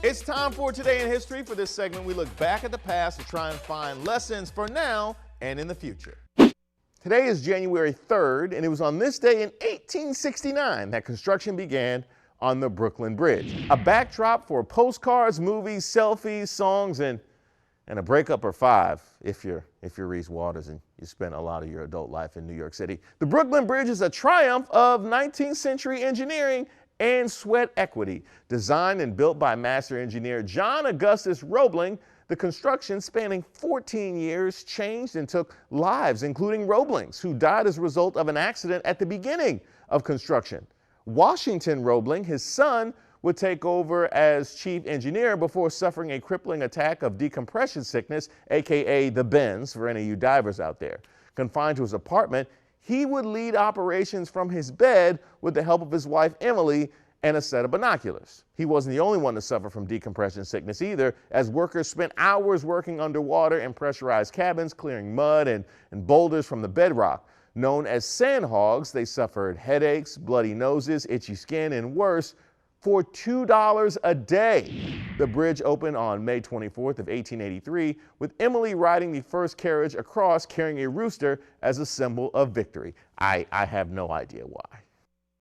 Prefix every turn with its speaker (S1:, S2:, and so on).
S1: It's time for Today in History. For this segment, we look back at the past to try and find lessons for now and in the future. Today is January 3rd, and it was on this day in 1869 that construction began on the Brooklyn Bridge. A backdrop for postcards, movies, selfies, songs, and a breakup or five if you're Reese Waters and you spent a lot of your adult life in New York City. The Brooklyn Bridge is a triumph of 19th century engineering and sweat equity. Designed and built by master engineer John Augustus Roebling, the construction, spanning 14 years, changed and took lives, including Roebling's, who died as a result of an accident at the beginning of construction. Washington Roebling, his son, would take over as chief engineer before suffering a crippling attack of decompression sickness, aka the bends, for any of you divers out there. Confined to his apartment, he would lead operations from his bed with the help of his wife Emily and a set of binoculars. He wasn't the only one to suffer from decompression sickness either, as workers spent hours working underwater in pressurized cabins, clearing mud and boulders from the bedrock. Known as sand hogs, they suffered headaches, bloody noses, itchy skin, and worse, for $2 a day. The bridge opened on May 24th of 1883, with Emily riding the first carriage across carrying a rooster as a symbol of victory. I have no idea why.